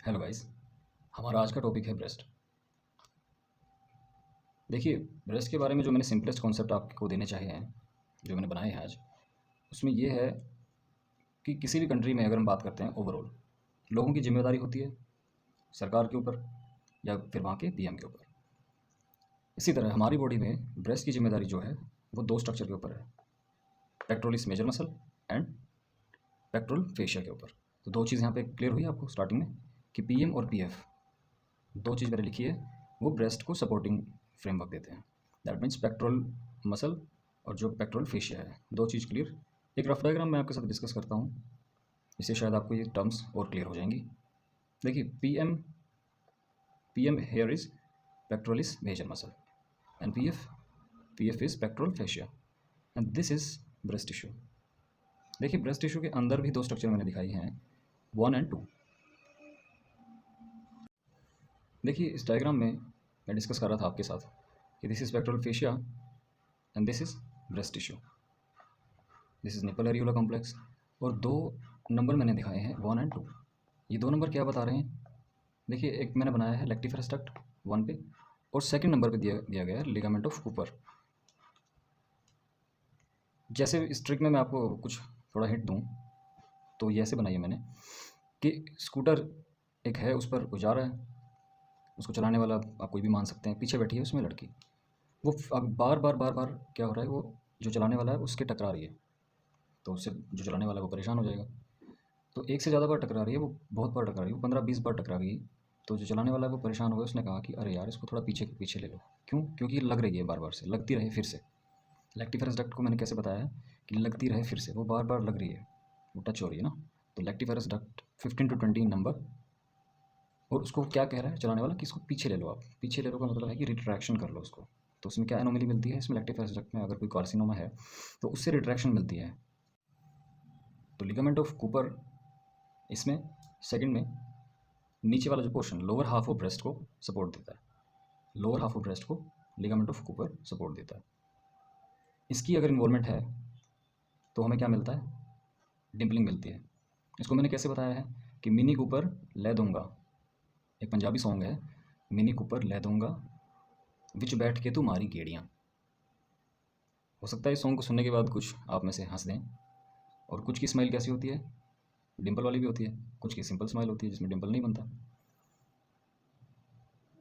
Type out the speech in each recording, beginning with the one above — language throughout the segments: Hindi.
Hello guys. हमारा आज का टॉपिक है ब्रेस्ट। देखिए, ब्रेस्ट के बारे में जो मैंने सिंपलेस्ट कॉन्सेप्ट आपको देने चाहिए हैं, जो मैंने बनाए हैं आज, उसमें ये है कि किसी भी कंट्री में अगर हम बात करते हैं ओवरऑल, लोगों की जिम्मेदारी होती है सरकार के ऊपर या फिर वहाँ के पीएम के ऊपर। इसी तरह हमारी बॉडी में ब्रेस्ट की जिम्मेदारी जो है वो दो स्ट्रक्चर के ऊपर है, pectoralis major muscle and pectoral fascia के ऊपर। तो दो चीज़ यहाँ पे क्लियर हुई आपको स्टार्टिंग में कि पीएम और पीएफ दो चीज़ मैंने लिखी है, वो ब्रेस्ट को सपोर्टिंग फ्रेमवर्क देते हैं। दैट मीन्स पेक्टोरल मसल और जो पेक्टोरल फेशिया है, दो चीज़ क्लियर। एक रफ डायग्राम मैं आपके साथ डिस्कस करता हूँ, इससे शायद आपको ये टर्म्स और क्लियर हो जाएंगी। देखिए, PM PM here is pectoralis major muscle and PF is pectoral fascia and this is breast tissue. देखिए, ब्रेस्ट टिश्यू के अंदर भी दो स्ट्रक्चर मैंने दिखाई हैं, 1 एंड 2। देखिए, इस डायग्राम में मैं डिस्कस कर रहा था आपके साथ कि this is pectoral fascia and this is breast tissue, this is nipple areola complex. और दो नंबर मैंने दिखाए हैं 1 एंड 2। ये दो नंबर क्या बता रहे हैं? देखिए, एक मैंने बनाया है लेक्टिफेरस डक्ट 1 पे और सेकंड नंबर पे दिया गया है लिगामेंट ऑफ कूपर। जैसे इस ट्रिक में मैं आपको कुछ थोड़ा हिंट दूं तो ये ऐसे बनाई है मैंने कि स्कूटर एक है, उस पर कोई जा रहा है, उसको चलाने वाला आप कोई भी मान सकते हैं, पीछे बैठी है उसमें लड़की। वो अब बार बार क्या हो रहा है, वो जो चलाने वाला है उसके टकरा रही है, तो उससे जो चलाने वाला है वो परेशान हो जाएगा। तो एक से ज़्यादा बार टकरा रही है, वो बहुत बार टकरा रही है, वो 15-20 बार टकरा गई। तो जो चलाने वाला है वो परेशान हो गया, उसने कहा कि अरे यार, इसको थोड़ा पीछे पीछे ले लो। क्यों? क्योंकि लग रही है, बार बार से लगती रहे फिर से। लेक्टिफेरस डक्ट को मैंने कैसे बताया है कि लगती रहे फिर से, वो बार बार लग रही है, वो टच हो रही है ना। तो लेक्टिफेरस डक्ट 15 to 20 नंबर। और उसको क्या कह रहा है चलाने वाला कि इसको पीछे ले लो। आप पीछे ले लो का मतलब है कि रिट्रैक्शन कर लो उसको। तो उसमें क्या एनोमली मिलती है, इसमें लेक्टिफेरस डक्ट में अगर कोई कार्सिनोमा है तो उससे रिट्रैक्शन मिलती है। तो लिगामेंट ऑफ कूपर इसमें सेकंड में नीचे वाला जो portion lower half of breast को सपोर्ट देता है, लोअर हाफ ऑफ ब्रेस्ट को लिगामेंट ऑफ कूपर सपोर्ट देता है। इसकी अगर इन्वॉल्वमेंट है तो हमें क्या मिलता है? डिम्पलिंग मिलती है। इसको मैंने कैसे बताया है कि मिनी कूपर ले दूंगा, एक पंजाबी सॉन्ग है, मिनी कूपर ले दूंगा विच बैठ के तू मारी गेड़ियाँ। हो सकता है इस सॉन्ग को सुनने के बाद कुछ आप में से हंस दें। और कुछ की स्माइल कैसी होती है? डिम्पल वाली भी होती है, कुछ की सिंपल स्माइल होती है जिसमें डिम्पल नहीं बनता।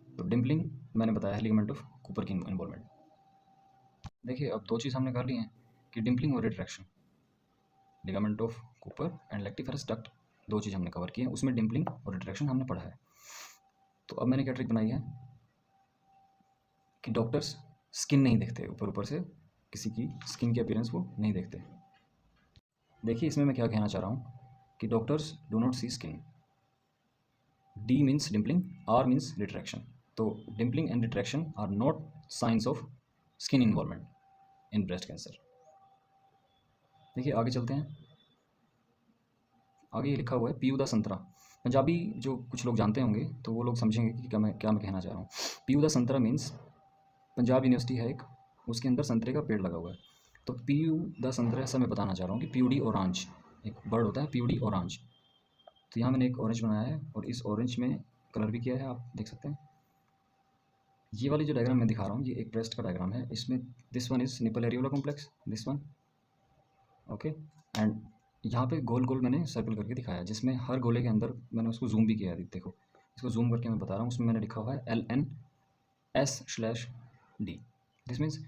तो डिम्पलिंग मैंने बताया है लिगामेंट ऑफ कूपर की इन्वॉल्वमेंट। देखिए, अब दो चीज़ हमने कर ली हैं कि डिम्पलिंग और retraction, ligament of Cooper and lactiferous duct, दो चीज़ हमने कवर की है, उसमें डिम्पलिंग और रिट्रैक्शन हमने पढ़ा है। तो अब मैंने क्या ट्रिक बनाई है कि डॉक्टर्स स्किन नहीं देखते, ऊपर ऊपर से किसी की स्किन की अपीयरेंस वो नहीं देखते। देखिए, इसमें मैं क्या कहना चाह रहा हूँ कि doctors do not see skin. D means dimpling, R means retraction. तो dimpling and retraction are not science of skin involvement in breast cancer. देखिए, आगे चलते हैं। आगे ये लिखा हुआ है पीयू दा संतरा। पंजाबी जो कुछ लोग जानते होंगे तो वो लोग समझेंगे कि क्या मैं कहना चाह रहा हूँ। पीयू दा संतरा मीन्स पंजाब यूनिवर्सिटी है एक, उसके अंदर संतरे का पेड़ लगा हुआ है। तो पीयू दा संतरा, ऐसा मैं बताना चाह रहा हूँ कि पीयूडी ऑरेंज एक बर्ड होता है, पीयूडी ऑरेंज। तो यहाँ मैंने एक ऑरेंज बनाया है और इस ऑरेंज में कलर भी किया है, आप देख सकते हैं। ये वाली जो डायग्राम मैं दिखा रहा हूँ ये एक ब्रेस्ट का डायग्राम है। इसमें this one is nipple areola complex, this one, okay. And यहाँ पे गोल गोल मैंने सर्कल करके दिखाया है, जिसमें हर गोले के अंदर मैंने उसको जूम भी किया है। देखो, इसको जूम करके मैं बता रहा हूँ, उसमें मैंने लिखा हुआ है LNS/D। This means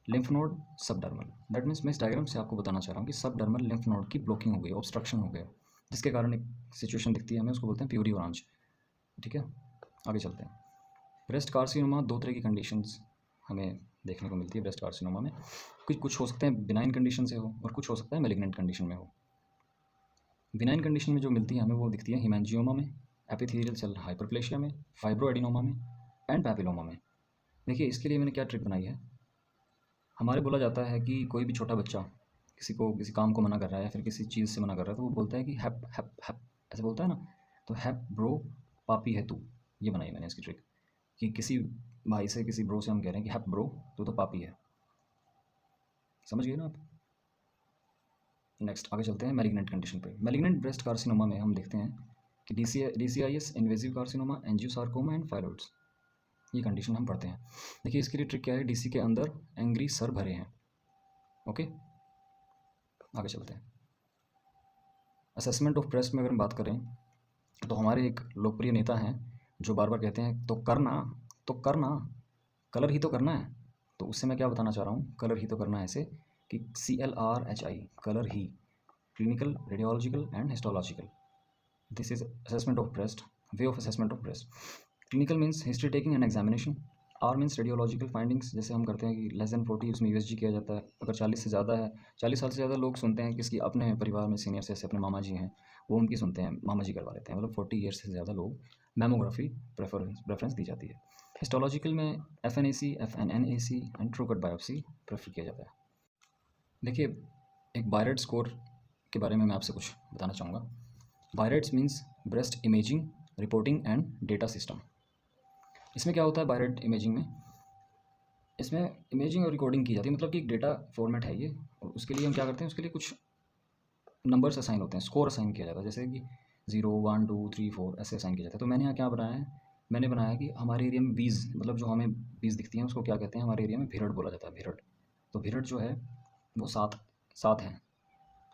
lymph node subdermal. That means मैं इस डायग्राम से आपको बताना चाह रहा हूँ कि सबडर्मल लिम्फ नोड की ब्लॉकिंग हो गई, ऑब्स्ट्रक्शन हो गया, जिसके कारण एक सिचुएशन दिखती है, हमें उसको बोलते हैं प्यूरी ऑरेंज। ठीक है, आगे चलते हैं। ब्रेस्ट कार्सिनोमा, दो तरह की कंडीशंस हमें देखने को मिलती है ब्रेस्ट कार्सिनोमा में। कुछ हो सकते हैं बिनाइन कंडीशन से हो और कुछ हो सकता है मेलिग्नेंट कंडीशन में हो। बिनाइन कंडीशन में जो मिलती है हमें वो दिखती है हिमेंजियोमा में, एपिथेलियल सेल हाइपरप्लेशिया में, फाइब्रोएडिनोमा में एंड पैपिलोमा में। देखिए, इसके लिए मैंने क्या ट्रिक बनाई है। हमारे बोला जाता है कि कोई भी छोटा बच्चा किसी को किसी काम को मना कर रहा है या फिर किसी चीज़ से मना कर रहा है तो वो बोलता है कि हैप हैप हैप, ऐसे बोलता है ना। तो हैप ब्रो पापी है तू, ये बनाई मैंने इसकी ट्रिक कि किसी भाई से, किसी ब्रो से हम कह रहे हैं कि हैप ब्रो तू तो पापी है। समझ गए ना आप? नेक्स्ट आगे चलते हैं मैलिग्नेंट कंडीशन पे। मैलिग्नेंट ब्रेस्ट कार्सिनोमा में हम देखते हैं कि DCIS, invasive carcinoma, angiosarcoma and phyllodes, ये कंडीशन हम पढ़ते हैं। देखिए इसके लिए ट्रिक क्या है, DC के अंदर एंग्री सर भरे हैं। ओके, आगे चलते हैं। असेसमेंट ऑफ ब्रेस्ट में अगर हम बात करें तो हमारे एक लोकप्रिय नेता हैं जो बार बार कहते हैं तो करना, कलर ही तो करना है। तो उससे मैं क्या बताना चाह रहा हूँ, कलर ही तो करना है ऐसे कि CLRHI, colour he, clinical, radiological and histological. This is assessment of breast, way of assessment of breast. Clinical means history taking and examination. R means radiological findings, जैसे हम करते हैं कि लेस देन 40 उसमें USG किया जाता है। अगर 40 से ज़्यादा है, 40 साल से ज़्यादा लोग सुनते हैं किसकी, अपने परिवार में सीनियर से, अपने मामा जी हैं वो उनकी सुनते हैं, मामा जी करवा लेते हैं। मतलब 40 ईयर्स से ज़्यादा लोग मैमोग्राफी प्रेफरेंस दी जाती है। हिस्टोलॉजिकल में FNAC, FNNAC and true cut biopsy prefer किया जाता है। देखिए एक बायरेट स्कोर के बारे में मैं आपसे कुछ बताना चाहूँगा। BI-RADS means breast imaging, reporting and data system. इसमें क्या होता है बायरेट इमेजिंग में, इसमें इमेजिंग और रिकॉर्डिंग की जाती है, मतलब कि एक डेटा फॉर्मेट है ये, और उसके लिए हम क्या करते हैं, उसके लिए कुछ नंबर्स असाइन होते हैं, स्कोर असाइन किया जाता है, जैसे कि 0, 1, 2, 3, 4 ऐसे असाइन किया जाता है। तो मैंने यहाँ क्या बनाया है, मैंने बनाया कि हमारे एरिया में बीज, मतलब जो हमें बीज दिखती हैं उसको क्या कहते हैं, हमारे एरिया में भिरड़ बोला जाता है, भिरड़। तो भिरड़ जो है वो 7 हैं,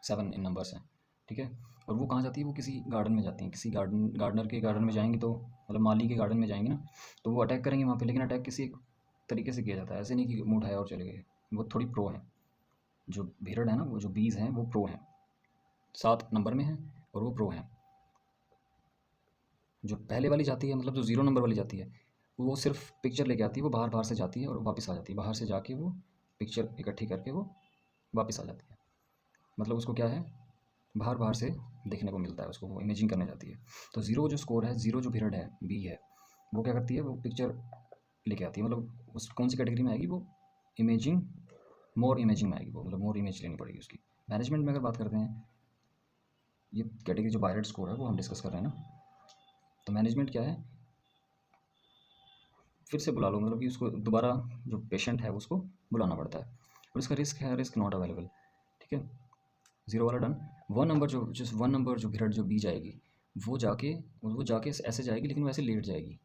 7 इन नंबर्स हैं, ठीक है। और वो कहाँ जाती है, वो किसी गार्डन में जाती हैं, किसी गार्डनर के गार्डन में जाएंगे, तो मतलब माली के गार्डन में जाएंगे ना, तो वो अटैक करेंगे वहाँ पे, लेकिन अटैक किसी एक तरीके से किया जाता है, ऐसे नहीं कि मुँह उठाया और चले गए। वो थोड़ी प्रो है, जो भिरड़ है ना, वो जो बीज हैं वो प्रो हैं, 7 नंबर में हैं और वो प्रो हैं। जो पहले वाली जाती है, मतलब जो 0 नंबर वाली जाती है, वो सिर्फ पिक्चर लेके आती है, वो बाहर से जाती है और वापस आ जाती है, बाहर से जाके वो पिक्चर इकट्ठी करके वो वापस आ जाती है। मतलब उसको क्या है, बाहर से देखने को मिलता है उसको, वो इमेजिंग करने जाती है। तो 0 जो स्कोर है, 0 जो भिरड़ है, बी है, वो क्या करती है, वो पिक्चर लेके आती है, मतलब उस कौन सी कैटेगरी में आएगी, वो इमेजिंग, मोर इमेजिंग में आएगी वो, मतलब मोर इमेज लेनी पड़ेगी उसकी। मैनेजमेंट में अगर बात करते हैं, ये कैटेगरी जो बायरेट स्कोर है वो हम डिस्कस कर रहे हैं ना, तो मैनेजमेंट क्या है, फिर से बुला लो, मतलब कि उसको दोबारा जो पेशेंट है उसको बुलाना पड़ता है, और इसका रिस्क है, रिस्क नॉट अवेलेबल, ठीक है। 0 वाला डन। 1 नंबर जो 1 नंबर जो भिरड़ जो बी जाएगी, वो जाके ऐसे जाएगी, लेकिन वो ऐसे लेट जाएगी,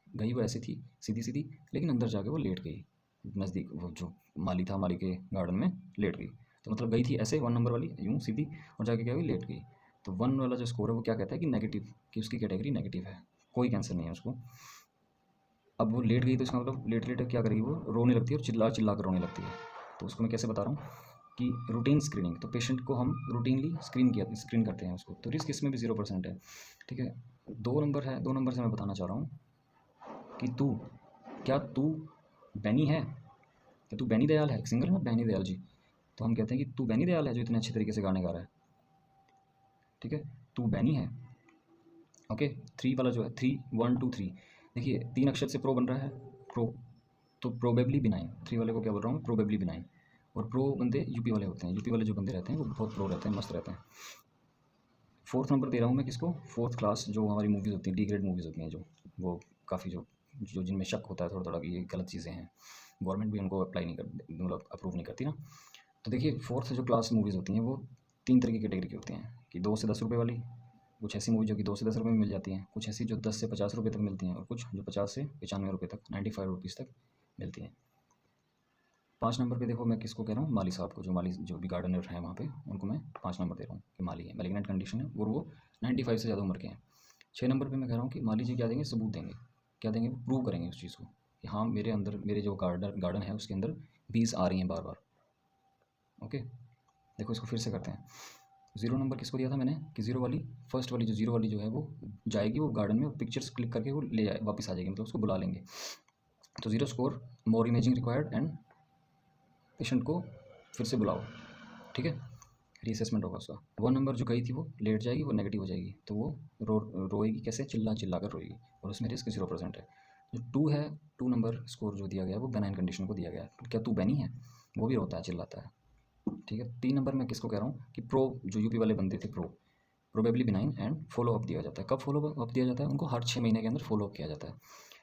गई वो ऐसी थी सीधी सीधी, लेकिन अंदर जाके वो लेट गई, नज़दीक वो जो माली था, माली के गार्डन में लेट गई। तो मतलब गई थी ऐसे 1 नंबर वाली यूँ सीधी, और जाके क्या हुई, लेट गई। तो 1 वाला जो स्कोर है वो क्या कहता है कि नेगेटिव, कि उसकी कैटेगरी नेगेटिव है, कोई कैंसर नहीं है उसको। अब वो लेट गई तो इसका मतलब लेट लेट क्या करेगी, वो रोने लगती है और चिल्ला चिल्ला कर रोने लगती है। तो उसको मैं कैसे बता रहा हूँ कि रूटीन स्क्रीनिंग, तो पेशेंट को हम रूटीनली स्क्रीन करते हैं उसको, तो रिस्क इसमें भी 0% है, ठीक है। 2 नंबर है, 2 नंबर से मैं बताना चाह रहा हूँ कि क्या तू बैनी है, क्या तू बैनी दयाल है, एक सिंगर है ना बैनी दयाल जी, तो हम कहते हैं कि तू बैनी दयाल है जो इतने अच्छे तरीके से गाने गा रहा है, ठीक है, तू बैनी है। ओके, 3 वाला जो है, 3, 1, 2, 3, देखिए 3 अक्षर से प्रो बन रहा है, प्रो, तो प्रोबेबली बिनाइन, 3 वाले को क्या बोल रहा हूँ, प्रोबेबली बिनाइन। और प्रो बंदे यूपी वाले होते हैं, यूपी वाले जो बंदे रहते हैं वो बहुत प्रो रहते हैं, मस्त रहते हैं। 4th नंबर दे रहा हूँ मैं किसको, 4th क्लास जो हमारी मूवीज़ होती हैं, डी ग्रेड मूवीज़ होती हैं, जो वो काफ़ी जो जिनमें शक होता है थोड़ा थोड़ा कि ये गलत चीज़ें हैं, गवर्नमेंट भी उनको अप्लाई नहीं कर, मतलब अप्रूव नहीं करती ना। तो देखिए 4th जो क्लास मूवीज़ होती हैं वो 3 तरह की कैटेगरी की होती हैं, कि 2 से 10 रुपये वाली, कुछ ऐसी मूवी जो कि 2 से 10 रुपये में मिल जाती हैं, कुछ ऐसी जो 10 से 50 रुपये तक मिलती हैं, और कुछ जो 50 से 95 रुपये तक, 95 रुपीज़ तक मिलती हैं। 5 नंबर पे देखो मैं किसको कह रहा हूँ, माली साहब को, जो भी गार्डनर हैं वहाँ पे, उनको मैं 5 नंबर दे रहा हूँ कि माली है, मैलिग्नेंट कंडीशन है, और वो 95 से ज़्यादा उम्र के हैं। 6 नंबर पे मैं कह रहा हूँ कि माली जी क्या देंगे, सबूत देंगे, क्या देंगे, प्रूव करेंगे उस चीज़ को कि हाँ मेरे अंदर, मेरे जो गार्डन है उसके अंदर बीज आ रही हैं बार बार। ओके, देखो इसको फिर से करते हैं। 0 नंबर किसको दिया था मैंने कि 0 वाली, फर्स्ट वाली जो 0 वाली जो है वो जाएगी, वो गार्डन में पिक्चर्स क्लिक करके वो ले जाए, वापस आ जाएगी, मतलब उसको बुला लेंगे। तो 0 score, more imaging required and patient को फिर से बुलाओ, ठीक है, रीअसेसमेंट होगा उसका। 1 नंबर जो गई थी वो लेट जाएगी, वो नेगेटिव हो जाएगी, तो वो रोएगी कैसे, चिल्ला चिल्ला कर रोएगी, और उसमें रिस्क 0% है। जो 2 है, 2 नंबर स्कोर जो दिया गया है वो बेनाइन कंडीशन को दिया गया है, क्या तू बैनी है, वो भी रोता है चिल्लाता है, ठीक है। 3 नंबर मैं किसको कह रहा हूँ कि प्रो, जो यूपी वाले बंदे थे, probably benign and follow up दिया जाता है। कब फॉलो अप दिया जाता है, उनको हर 6 महीने के अंदर फॉलो अप किया जाता है,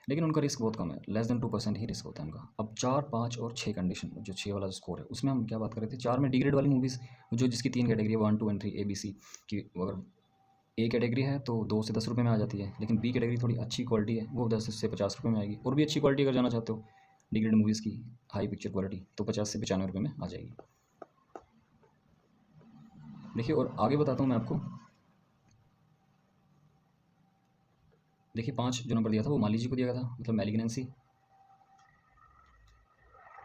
लेकिन उनका रिस्क बहुत कम है, लेस देन 2% ही रिस्क होता है उनका। अब 4, 5 और 6 कंडीशन, जो 6 वाला स्कोर है उसमें हम क्या बात कर रहे थे, 4 में डी ग्रेड वाली मूवीज़, जो जिसकी 3 कैटेगरी है, 1, 2 एंड 3, ABC की, अगर ए कैटेगरी है तो 2 से 10 रुपये में आ जाती है, लेकिन बी कैटेगरी थोड़ी अच्छी क्वालिटी है, वो 10 से 50 रुपये में आएगी। और भी अच्छी क्वालिटी अगर जाना चाहते हो डिग्रेड मूवीज़ की हाई पिक्चर क्वालिटी, तो 50 से 95 रुपये में आ जाएगी। देखिए और आगे बताता हूँ मैं आपको। देखिए 5 जो नंबर दिया था वो माली जी को दिया गया था, मतलब मैलिग्नेंसी।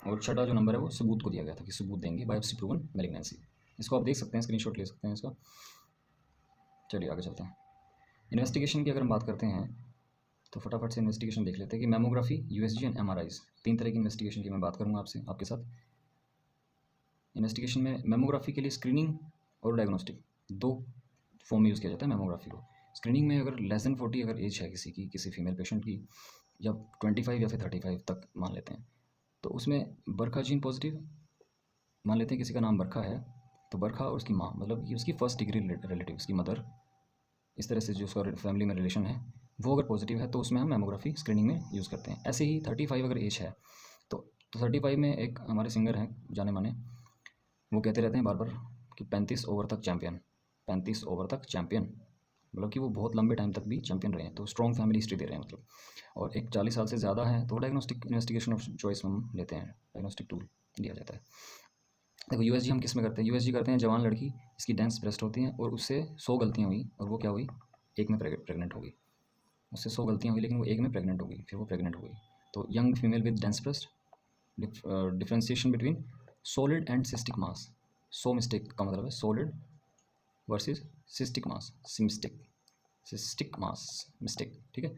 और छठा जो नंबर है वो सबूत को दिया गया था कि सबूत देंगे बायोप्सी प्रूवन मैलिग्नेंसी। इसको आप देख सकते हैं, स्क्रीनशॉट ले सकते हैं इसका। चलिए आगे चलते हैं। इन्वेस्टिगेशन की अगर हम बात करते हैं तो फटाफट से इन्वेस्टिगेशन देख लेते हैं कि मैमोग्राफी, यूएसजी एंड एमआरआईज, 3 तरह की इन्वेस्टिगेशन की मैं बात करूँगा आपके साथ। इन्वेस्टिगेशन में मैमोग्राफी के लिए स्क्रीनिंग और डायग्नोस्टिक 2 फॉर्म में यूज़ किया जाता है मैमोग्राफी को। स्क्रीनिंग में अगर लेस देन 40 अगर एज है किसी फीमेल पेशेंट की, या 25 या फिर 35 तक मान लेते हैं, तो उसमें बरखा जीन पॉजिटिव मान लेते हैं, किसी का नाम बरखा है तो बरखा और उसकी माँ, मतलब कि उसकी फर्स्ट डिग्री रिलेटिव, उसकी मदर, इस तरह से जो उसका फैमिली में रिलेशन है, वो अगर पॉजिटिव है तो उसमें हम मैमोग्राफी स्क्रीनिंग में यूज़ करते हैं। ऐसे ही 35 अगर एज है तो 35 में एक हमारे सिंगर हैं जाने माने, वो कहते रहते हैं बार बार कि 35 ओवर तक चैम्पियन, 35 ओवर तक चैम्पियन, मतलब कि वो बहुत लंबे टाइम तक भी चैंपियन रहे हैं, तो स्ट्रॉन्ग फैमिली हिस्ट्री दे रहे हैं मतलब। और एक 40 साल से ज़्यादा है तो डायग्नोस्टिक इन्वेस्टिगेशन ऑफ चॉइस हम लेते हैं, डायग्नोस्टिक टूल दिया जाता है। देखो यूएसजी हम किस में करते हैं, यूएसजी करते हैं जवान लड़की जिसकी डेंस ब्रेस्ट होती हैं और उससे 100 गलतियाँ हुई और वो क्या हुई, एक में प्रेग्नेंट हो गई। उससे 100 गलतियाँ हुई लेकिन वो एक में प्रेग्नेंट हो गई, फिर वो प्रेग्नेंट हो गई। तो young female with dense breast, differentiation between solid and cystic mass. So mistake का मतलब है सॉलिड वर्सेस सिस्टिक मास, सिस्टिक मास मिस्टेक, ठीक है।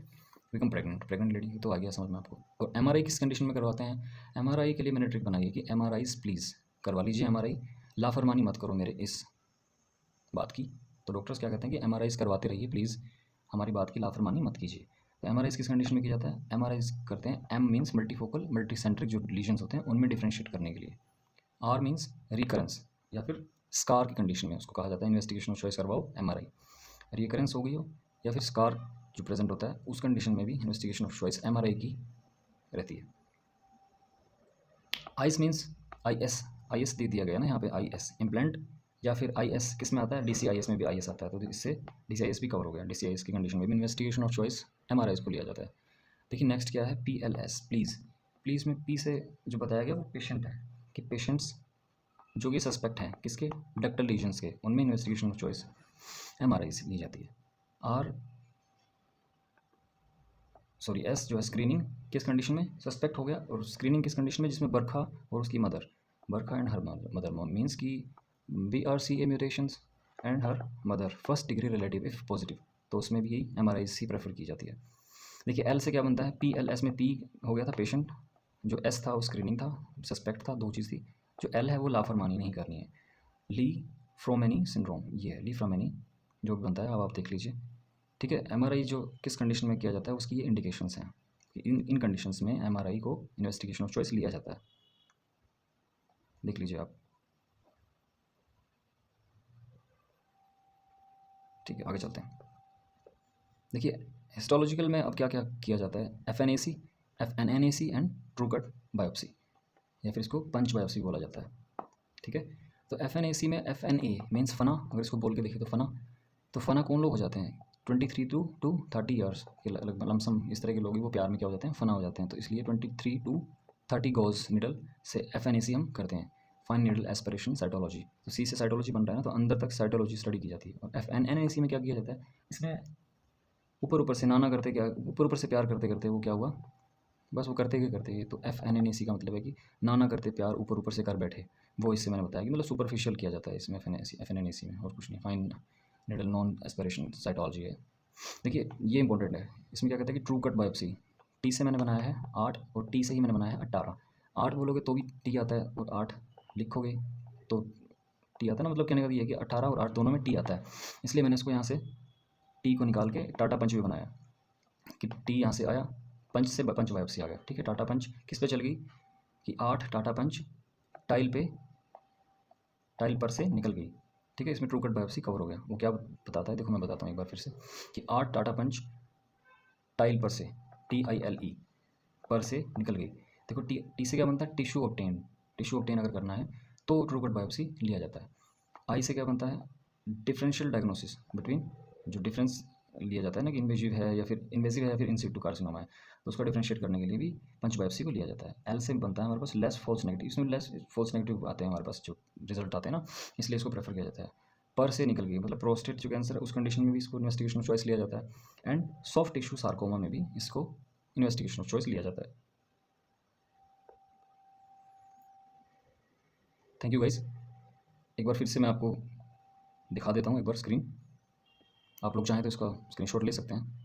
बिकम प्रेग्नेंट लेडी, तो आ गया समझ में आपको। और एमआरआई किस कंडीशन में करवाते हैं, एमआरआई के लिए मैंने ट्रिक बनाई है कि एमआरआई प्लीज़ करवा लीजिए एमआरआई, लाफरमानी मत करो मेरे इस बात की। तो डॉक्टर्स क्या कहते हैं कि एमआरआई करवाते रहिए प्लीज़, हमारी बात की लाफरमानी मत कीजिए। तो एमआरआई किस कंडीशन में किया जाता है, एमआरआई करते हैं, एम मीन्स मल्टीफोकल मल्टीसेंट्रिक जो लीजन्स होते हैं उनमें डिफ्रेंशिएट करने के लिए, आर मीन्स रिकरेंस या फिर स्कार की कंडीशन में उसको कहा जाता है इन्वेस्टिगेशन ऑफ चॉइस करवाओ एमआरआई। रिकरेंस हो गई हो या फिर स्कार जो प्रेजेंट होता है उस कंडीशन में भी इन्वेस्टिगेशन ऑफ चॉइस एमआरआई की रहती है। आईस मीन्स आई एस दे दिया गया ना यहाँ पे, आई एस इम्प्लांट, या फिर आई एस किस में आता है, DCIS में भी आई एस आता है, तो इससे DCIS भी कवर हो गया। DCIS की कंडीशन में भी इन्वेस्टिगेशन ऑफ चॉइस एमआरआई को लिया जाता है। देखिए नेक्स्ट क्या है, PLS प्लीज़ में पी से जो बताया गया वो पेशेंट है, कि पेशेंट्स जो कि सस्पेक्ट हैं किसके, डक्टल लीजन्स के, उनमें इन्वेस्टिगेशन ऑफ चॉइस एमआरआई से ली जाती है। एस जो है स्क्रीनिंग किस कंडीशन में, सस्पेक्ट हो गया, और स्क्रीनिंग किस कंडीशन में, जिसमें बरखा और उसकी mother, Barkha and her mother means की BRCA mutations and her mother first degree relative if positive, तो उसमें भी MRIC प्रेफर की जाती है। देखिए L से क्या बनता है, PLS में P हो गया था पेशेंट, जो S था वो स्क्रीनिंग था, सस्पेक्ट था, 2 चीज़ थी। जो L है वो लाफरमानी नहीं करनी है, ली फ्रोमेनी सिंड्रोम, ये है ली फ्रोमेनी जो बनता है, अब आप देख लीजिए, ठीक है। एमआरआई जो किस कंडीशन में किया जाता है उसकी ये इंडिकेशंस हैं, इन कंडीशंस में एमआरआई को इन्वेस्टिगेशन ऑफ चॉइस लिया जाता है, देख लीजिए आप। ठीक है आगे चलते हैं। देखिए हिस्टोलॉजिकल में अब क्या क्या किया जाता है, FNAC and true cut biopsy, या फिर इसको पंच बायोप्सी बोला जाता है, ठीक है। तो FNAC में FNA मीन्स फना, अगर इसको बोल के देखें तो फना, तो फना कौन लोग हो जाते हैं, 23 to 30 ईयर्स के लमसम इस तरह के लोग ही वो प्यार में क्या हो जाते हैं, फना हो जाते हैं, तो इसलिए 23 to 30 गोज निडल से FNAC हम करते हैं, फाइन नीडल एस्पिरेशन साइटोलॉजी। तो सी से साइटोलॉजी बन रहा है ना, तो अंदर तक साइटोलॉजी स्टडी की जाती है। और FNAC में क्या किया जाता है, इसमें ऊपर से नाना करते, क्या ऊपर से प्यार करते करते वो क्या हुआ, बस वो करते गए, तो FNAC का मतलब है कि नाना करते प्यार ऊपर से कर बैठे, वो इससे मैंने बताया कि मतलब सुपरफिशियल किया जाता है इसमें FNAC में, और कुछ नहीं, fine needle non aspiration cytology है। देखिए ये इंपॉर्टेंट है, इसमें क्या कहते हैं कि ट्रू कट बायोप्सी, T से मैंने बनाया है 8 और T से ही मैंने बनाया है 18। 8 बोलोगे तो भी T आता है और 8 लिखोगे तो T आता है ना, मतलब कहने का ये है कि 18 और 8 दोनों में T आता है, इसलिए मैंने इसको यहाँ से T को निकाल के टाटा पंच भी बनाया कि T यहाँ से आया, पंच से पंच बायोप्सी आ गया, ठीक है। टाटा पंच किस पे चल गई कि 8 टाटा पंच टाइल पर से निकल गई, ठीक है। इसमें ट्रू कट बायोप्सी कवर हो गया। वो क्या बताता है, देखो मैं बताता हूँ एक बार फिर से, कि 8 टाटा पंच टाइल पर से, TILE पर से निकल गई। देखो टी से क्या बनता है, टिश्यू ऑब्टेन अगर करना है तो ट्रू कट बायोप्सी लिया जाता है। आई से क्या बनता है, डिफरेंशियल डायग्नोसिस बिटवीन जो डिफरेंस लिया जाता है ना कि इन्वेजिव है या फिर इन सिटू कार्सिनोमा है, तो उसका डिफरेंशिएट करने के लिए भी पंच बायोप्सी को लिया जाता है। एल से बनता है हमारे पास लेस फॉल्स नेगेटिव, इसमें लेस फॉल्स नेगेटिव आते हैं हमारे पास जो रिजल्ट आते हैं ना, इसलिए इसको प्रेफर किया जाता है। पर से निकल गई मतलब प्रोस्टेट जो कैंसर है उस कंडीशन में भी इसको इन्वेस्टिगेशन ऑफ चॉइस लिया जाता है, एंड सॉफ्ट टिश्यू सार्कोमा में भी इसको इन्वेस्टिगेशन ऑफ चॉइस लिया जाता है। Thank you guys. एक बार फिर से मैं आपको दिखा देता हूँ एक बार स्क्रीन, आप लोग चाहें तो इसका स्क्रीनशॉट ले सकते हैं।